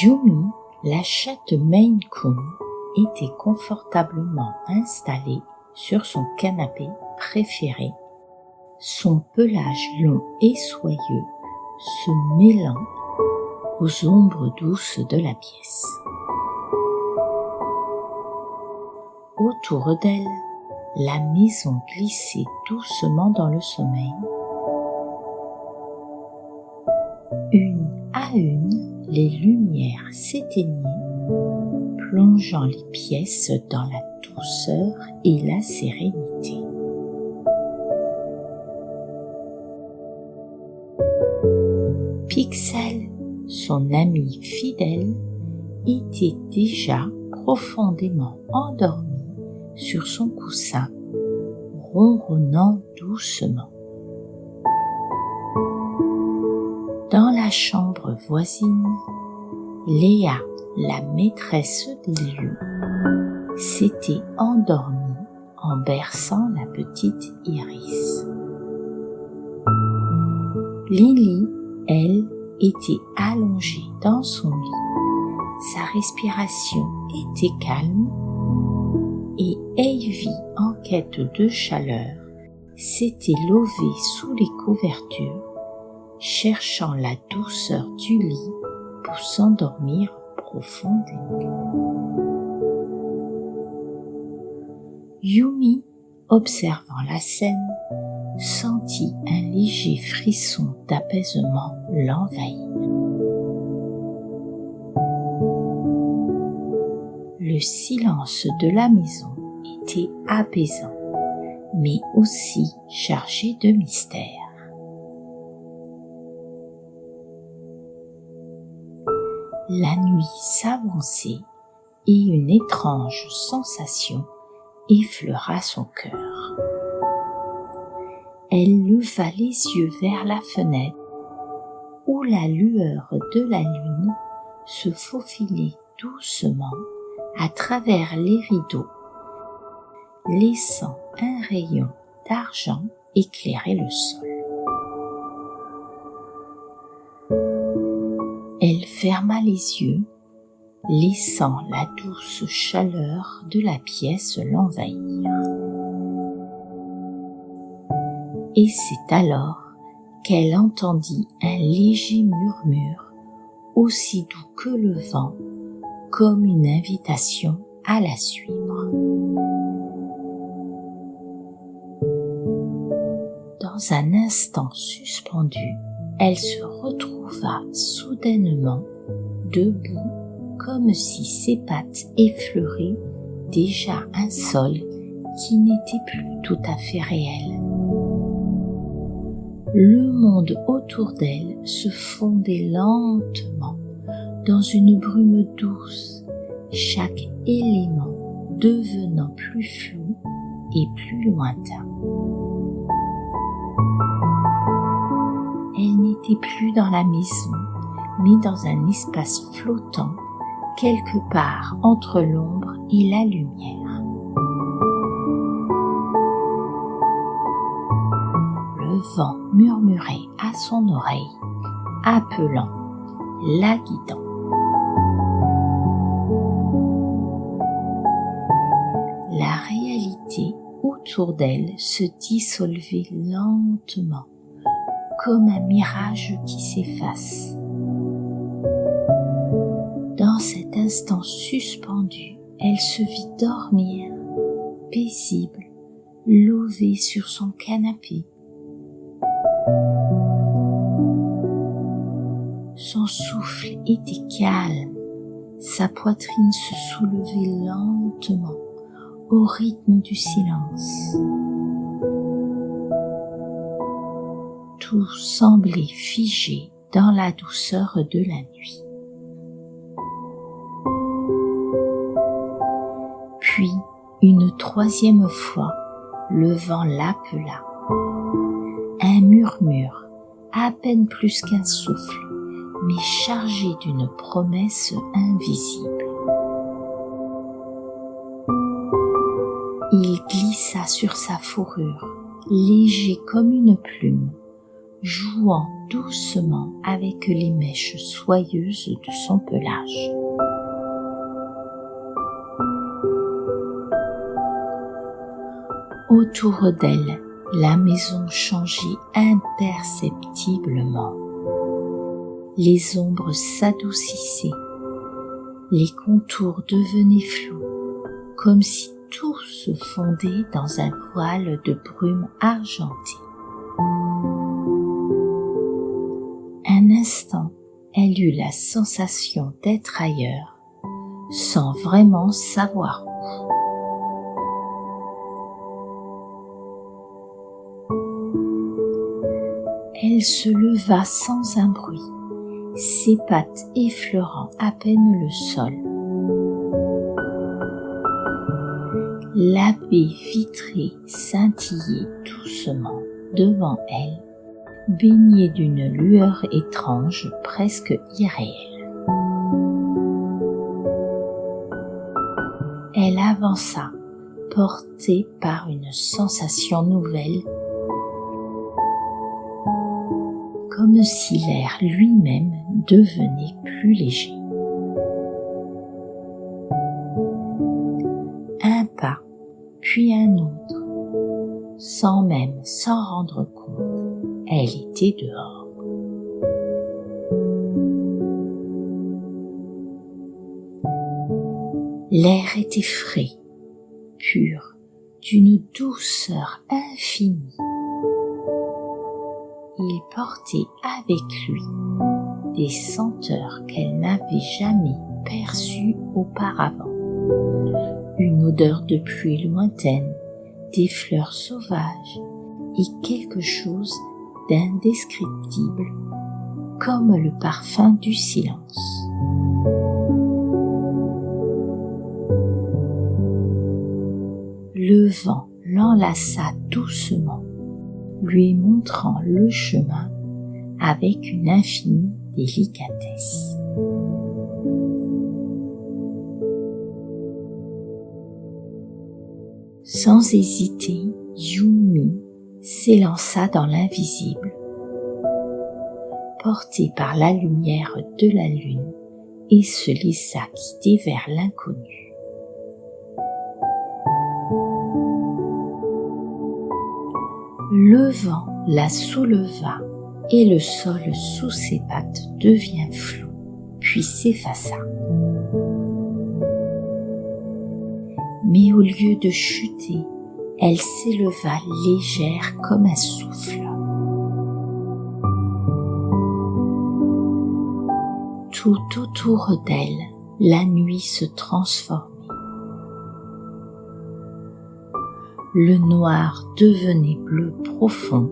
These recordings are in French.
Yumi, la chatte Maine Coon, était confortablement installée sur son canapé préféré, son pelage long et soyeux se mêlant aux ombres douces de la pièce. Autour d'elle, la maison glissait doucement dans le sommeil. Une à une, les lumières s'éteignaient, plongeant les pièces dans la douceur et la sérénité. Pixel, son ami fidèle, était déjà profondément endormi sur son coussin, ronronnant doucement. Dans la chambre voisine, Léa, la maîtresse des lieux, s'était endormie en berçant la petite Iris. Lily, elle, était allongée dans son lit. Sa respiration était calme et Ivy, en quête de chaleur, s'était levée sous les couvertures, cherchant la douceur du lit pour s'endormir profondément. Yumi, observant la scène, sentit un léger frisson d'apaisement l'envahir. Le silence de la maison était apaisant, mais aussi chargé de mystère. La nuit s'avançait et une étrange sensation effleura son cœur. Elle leva les yeux vers la fenêtre où la lueur de la lune se faufilait doucement à travers les rideaux, laissant un rayon d'argent éclairer le sol. Elle ferma les yeux, laissant la douce chaleur de la pièce l'envahir. Et c'est alors qu'elle entendit un léger murmure, aussi doux que le vent, comme une invitation à la suivre. Dans un instant suspendu, elle se retrouva soudainement debout, comme si ses pattes effleuraient déjà un sol qui n'était plus tout à fait réel. Le monde autour d'elle se fondait lentement dans une brume douce, chaque élément devenant plus flou et plus lointain. Elle n'était plus dans la maison, mais dans un espace flottant, quelque part entre l'ombre et la lumière. Le vent murmurait à son oreille, appelant, la guidant. La réalité autour d'elle se dissolvait lentement, comme un mirage qui s'efface. Dans cet instant suspendu, elle se vit dormir, paisible, levée sur son canapé. Son souffle était calme, sa poitrine se soulevait lentement au rythme du silence. Tout semblait figé dans la douceur de la nuit. Puis, une troisième fois, le vent l'appela. Un murmure, à peine plus qu'un souffle, mais chargé d'une promesse invisible. Il glissa sur sa fourrure, léger comme une plume, jouant doucement avec les mèches soyeuses de son pelage. Autour d'elle, la maison changeait imperceptiblement. Les ombres s'adoucissaient, les contours devenaient flous, comme si tout se fondait dans un voile de brume argentée. Un instant, elle eut la sensation d'être ailleurs, sans vraiment savoir où. Elle se leva sans un bruit, ses pattes effleurant à peine le sol. La baie vitrée scintillait doucement devant elle, baignée d'une lueur étrange, presque irréelle. Elle avança, portée par une sensation nouvelle, comme si l'air lui-même devenait plus léger. Un pas, puis un autre, sans même s'en rendre compte, elle était dehors. L'air était frais, pur, d'une douceur infinie. Il portait avec lui des senteurs qu'elle n'avait jamais perçues auparavant. Une odeur de pluie lointaine, des fleurs sauvages et quelque chose d'indescriptible, comme le parfum du silence. Le vent l'enlaça doucement, lui montrant le chemin avec une infinie délicatesse. Sans hésiter, Yumi s'élança dans l'invisible, portée par la lumière de la lune, et se laissa guider vers l'inconnu. Le vent la souleva et le sol sous ses pattes devint flou, puis s'effaça. Mais au lieu de chuter, elle s'éleva légère comme un souffle. Tout autour d'elle, la nuit se transformait. Le noir devenait bleu profond,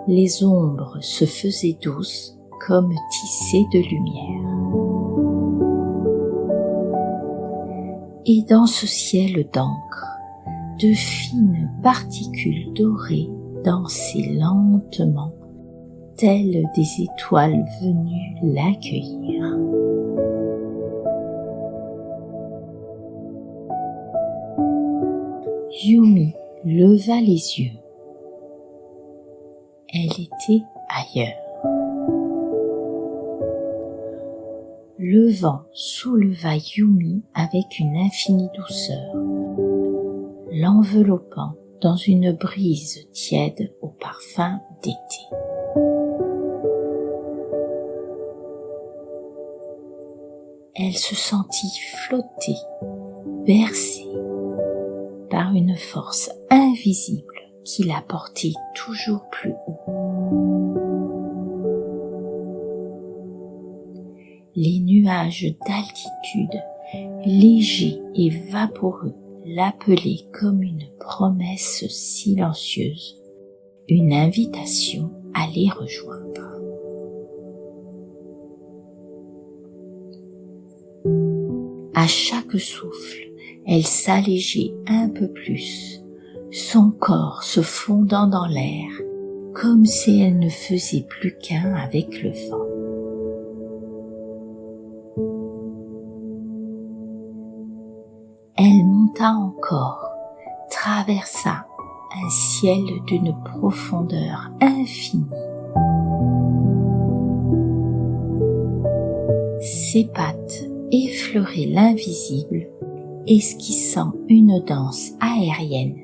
les ombres se faisaient douces comme tissées de lumière. Et dans ce ciel d'encre, de fines particules dorées dansaient lentement, telles des étoiles venues l'accueillir. Yumi leva les yeux. Elle était ailleurs. Le vent souleva Yumi avec une infinie douceur, l'enveloppant dans une brise tiède au parfum d'été. Elle se sentit flotter, bercée par une force invisible qui la portait toujours plus haut. Les nuages d'altitude, légers et vaporeux, l'appelaient comme une promesse silencieuse, une invitation à les rejoindre. À chaque souffle, elle s'allégeait un peu plus, son corps se fondant dans l'air, comme si elle ne faisait plus qu'un avec le vent. Elle monta encore, traversa un ciel d'une profondeur infinie, Ses pattes effleuraient l'invisible, esquissant une danse aérienne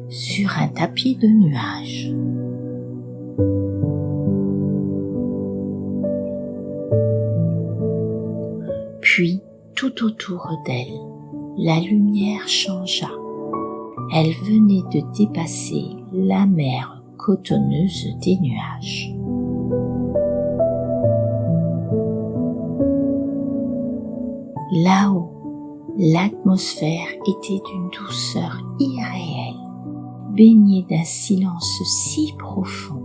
sur un tapis de nuages. Puis, tout autour d'elle, la lumière changea. Elle venait de dépasser la mer cotonneuse des nuages. Là-haut, l'atmosphère était d'une douceur irréelle, baignée d'un silence si profond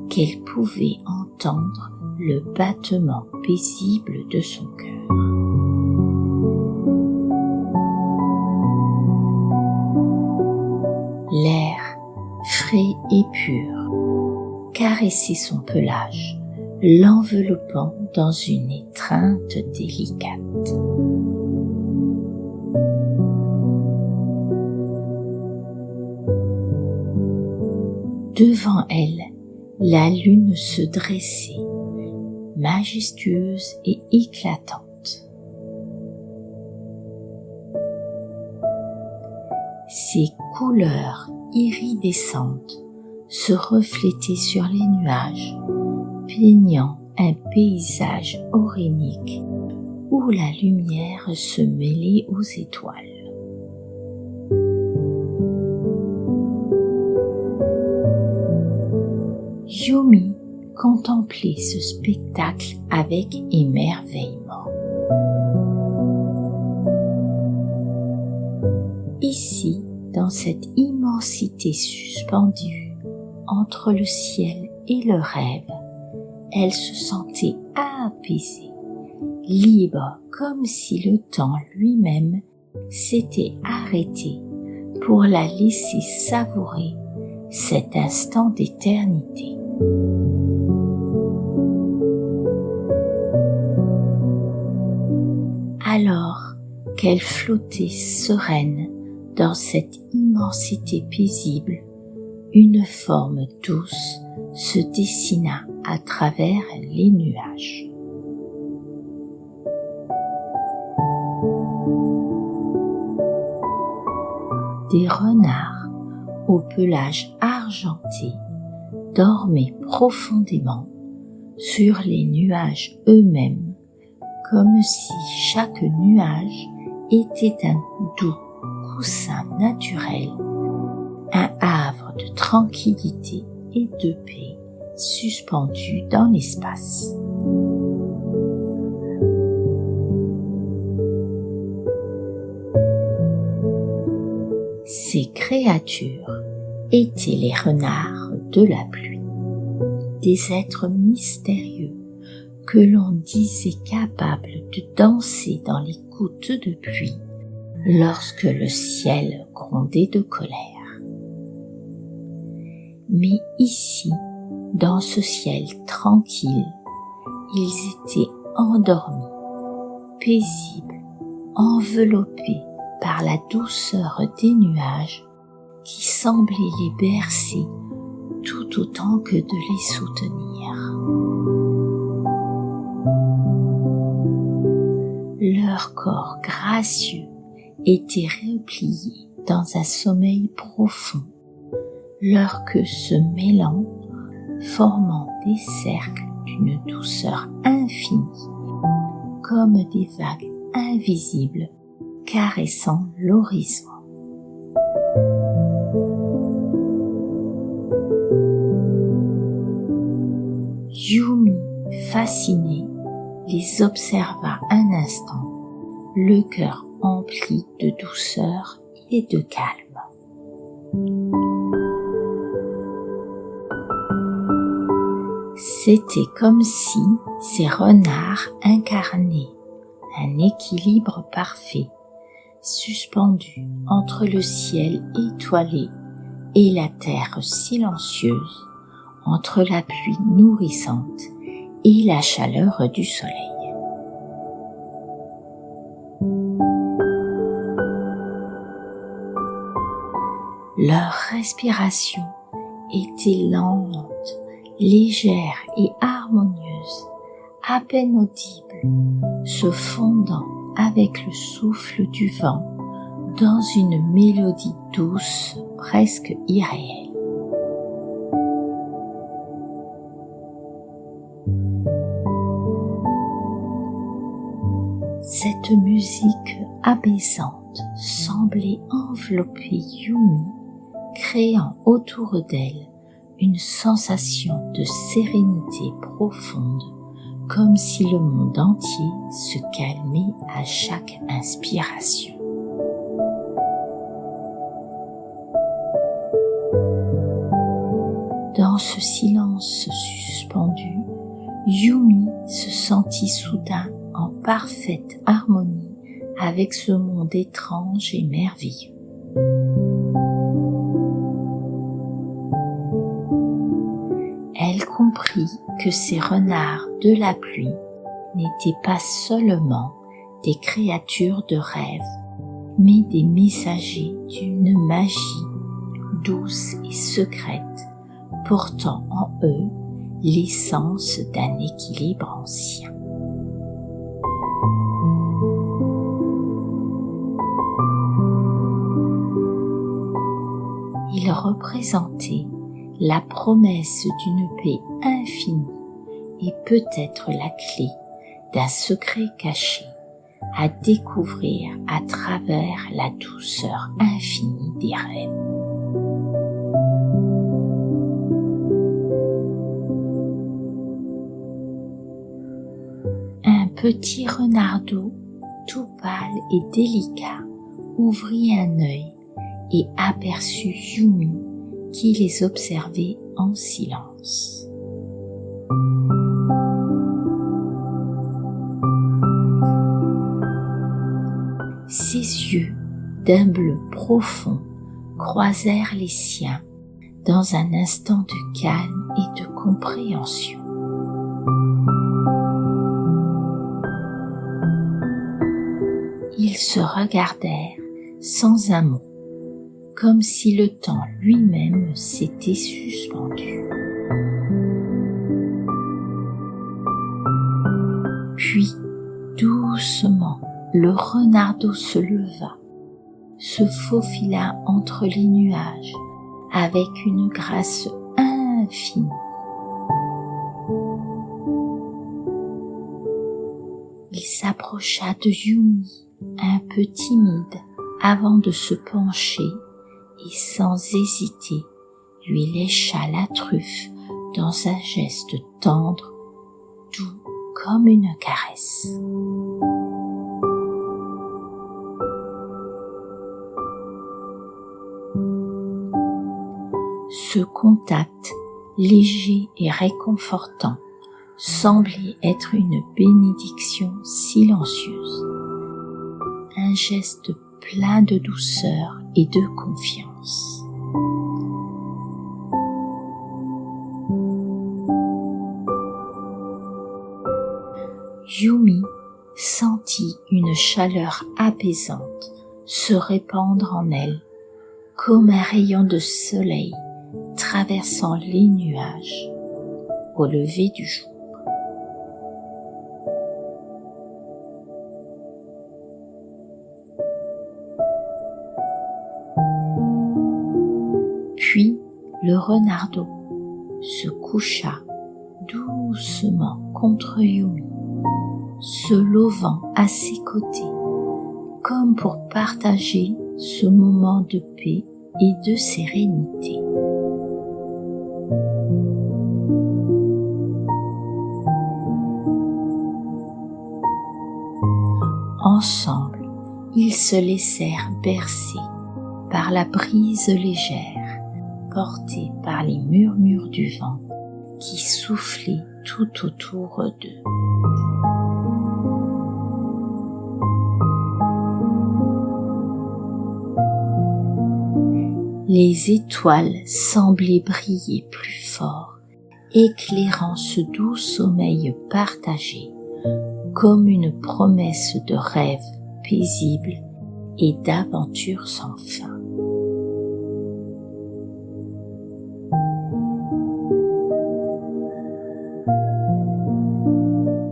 qu'elle pouvait entendre le battement paisible de son cœur. L'air, frais et pur, caressait son pelage, l'enveloppant dans une étreinte délicate. Devant elle, la lune se dressait, majestueuse et éclatante. Ses couleurs iridescentes se reflétaient sur les nuages, peignant un paysage orénique où la lumière se mêlait aux étoiles. Yumi contemplait ce spectacle avec émerveillement. Ici, dans cette immensité suspendue entre le ciel et le rêve, elle se sentait apaisée, libre comme si le temps lui-même s'était arrêté pour la laisser savourer cet instant d'éternité. Alors qu'elle flottait sereine dans cette immensité paisible, une forme douce se dessina à travers les nuages. Des renards au pelage argenté dormaient profondément sur les nuages eux-mêmes, comme si chaque nuage était un doux coussin naturel, un havre de tranquillité et de paix suspendu dans l'espace. Ces créatures étaient les renards de la pluie, des êtres mystérieux que l'on disait capables de danser dans les gouttes de pluie lorsque le ciel grondait de colère. Mais ici, dans ce ciel tranquille, ils étaient endormis, paisibles, enveloppés par la douceur des nuages qui semblaient les bercer tout autant que de les soutenir. Leur corps gracieux était replié dans un sommeil profond, leur queue se mêlant, formant des cercles d'une douceur infinie, comme des vagues invisibles caressant l'horizon. Yumi, fascinée, les observa un instant, le cœur empli de douceur et de calme. C'était comme si ces renards incarnaient un équilibre parfait, suspendu entre le ciel étoilé et la terre silencieuse, entre la pluie nourrissante et la chaleur du soleil. Leur respiration était lente, légère et harmonieuse, à peine audible, se fondant avec le souffle du vent dans une mélodie douce, presque irréelle. Cette musique apaisante semblait envelopper Yumi, créant autour d'elle une sensation de sérénité profonde, comme si le monde entier se calmait à chaque inspiration. Dans ce silence suspendu, Yumi se sentit soudain en parfaite harmonie avec ce monde étrange et merveilleux. Elle comprit que ces renards de la pluie n'étaient pas seulement des créatures de rêve, mais des messagers d'une magie douce et secrète, portant en eux l'essence d'un équilibre ancien. Ils représentaient la promesse d'une paix infinie et peut-être la clé d'un secret caché à découvrir à travers la douceur infinie des rêves. Un petit renardeau, tout pâle et délicat, ouvrit un œil et aperçut Yumi qui les observait en silence. Ses yeux, d'un bleu profond, croisèrent les siens dans un instant de calme et de compréhension. Ils se regardèrent sans un mot, comme si le temps lui-même s'était suspendu. Puis, doucement, le renardeau se leva, se faufila entre les nuages avec une grâce infinie. Il s'approcha de Yumi, un peu timide, avant de se pencher et sans hésiter, lui lécha la truffe dans un geste tendre, doux comme une caresse. Ce contact, léger et réconfortant, semblait être une bénédiction silencieuse, un geste plein de douceur et de confiance. Yumi sentit une chaleur apaisante se répandre en elle, comme un rayon de soleil traversant les nuages au lever du jour. Puis le renardeau se coucha doucement contre Yumi, se levant à ses côtés, comme pour partager ce moment de paix et de sérénité. Ensemble, ils se laissèrent bercer par la brise légère, portée par les murmures du vent qui soufflait tout autour d'eux. Les étoiles semblaient briller plus fort, éclairant ce doux sommeil partagé comme une promesse de rêve paisible et d'aventure sans fin.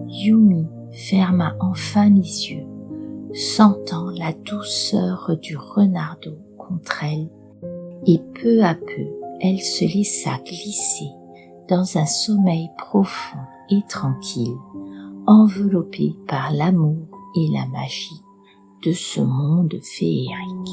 Yumi ferma enfin les yeux, sentant la douceur du renardeau contre elle, et peu à peu elle se laissa glisser dans un sommeil profond et tranquille, enveloppée par l'amour et la magie de ce monde féerique.